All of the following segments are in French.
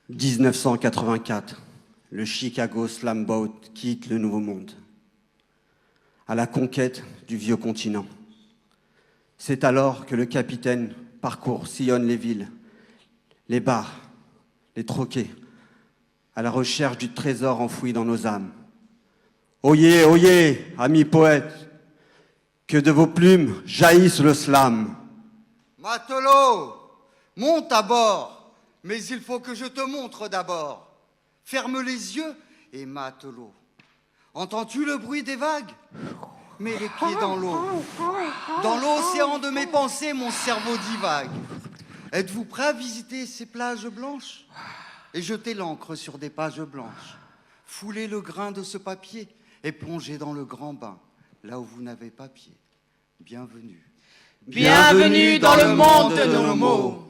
1984, le Chicago Slam Boat quitte le Nouveau Monde, à la conquête du vieux continent. C'est alors que le capitaine sillonne les villes, les bars, les troquets, à la recherche du trésor enfoui dans nos âmes. Oyez, oyez, amis poètes, que de vos plumes jaillisse le slam. Matelot, monte à bord, mais il faut que je te montre d'abord. Ferme les yeux et matelot. Entends-tu le bruit des vagues? Mets les pieds dans l'eau. Dans l'océan de mes pensées, mon cerveau divague. Êtes-vous prêt à visiter ces plages blanches? Et jeter l'encre sur des pages blanches. Fouler le grain de ce papier et plonger dans le grand bain, là où vous n'avez pas pied. Bienvenue. Bienvenue dans le monde de nos mots.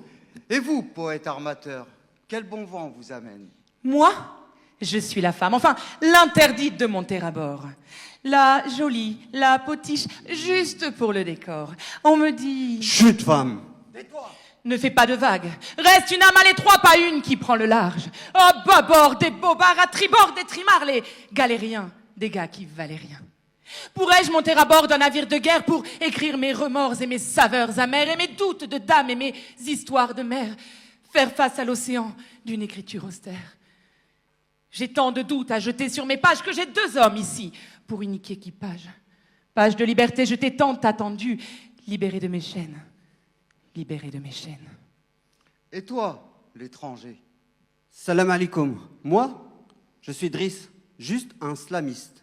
Et vous, poète armateur, quel bon vent vous amène? Moi, je suis la femme, enfin l'interdite de monter à bord. La jolie, la potiche, juste pour le décor. On me dit... Chut, femme! Tais-toi! Ne fais pas de vagues. Reste une âme à l'étroit, pas une qui prend le large. À bâbord des bobards, à tribord des trimards, les galériens, des gars qui valaient rien. Pourrais-je monter à bord d'un navire de guerre pour écrire mes remords et mes saveurs amères et mes doutes de dames et mes histoires de mer, faire face à l'océan d'une écriture austère? J'ai tant de doutes à jeter sur mes pages que j'ai 2 hommes ici pour unique équipage. Page de liberté, je t'ai tant attendu, libéré de mes chaînes, libéré de mes chaînes. Et toi, l'étranger? Salam alaikum. Moi, je suis Driss, juste un slamiste.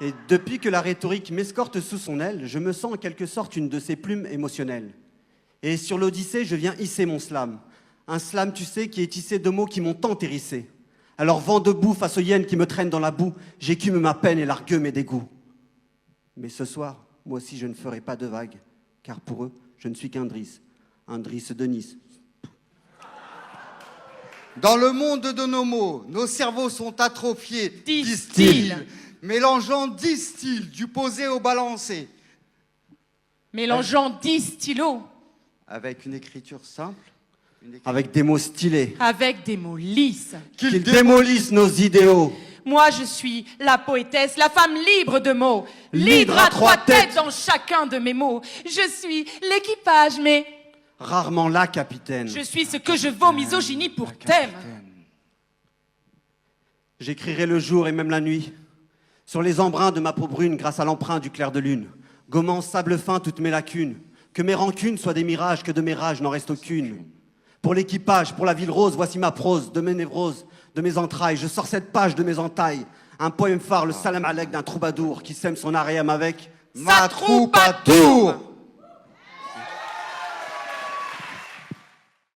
Et depuis que la rhétorique m'escorte sous son aile, je me sens en quelque sorte une de ses plumes émotionnelles. Et sur l'Odyssée, je viens hisser mon slam. Un slam, tu sais, qui est tissé de mots qui m'ont tant hérissé. Alors vent debout face aux hyènes qui me traînent dans la boue, j'écume ma peine et largue mes dégoûts. Mais ce soir, moi aussi je ne ferai pas de vagues, car pour eux, je ne suis qu'un Driss de Nice. Dans le monde de nos mots, nos cerveaux sont atrophiés, Disent-ils. mélangeant 10 styles, du posé au balancé. Mélangeant 10 stylos Avec une écriture simple, Avec des mots stylés, avec des mots lisses. qu'ils démolissent nos idéaux. Moi, je suis la poétesse, la femme libre de mots. Libre à 3 têtes dans chacun de mes mots. Je suis l'équipage, mais Rarement là, capitaine. je suis ce que je vaux misogynie pour thème. J'écrirai le jour et même la nuit, sur les embruns de ma peau brune grâce à l'emprunt du clair de lune, gommant en sable fin toutes mes lacunes, que mes rancunes soient des mirages, que de mes rages n'en reste aucune. Pour l'équipage, pour la ville rose, voici ma prose, de mes névroses, de mes entrailles, je sors cette page de mes entailles, un poème phare, le salam alek d'un troubadour qui sème son aréam avec Sa troupe à tour.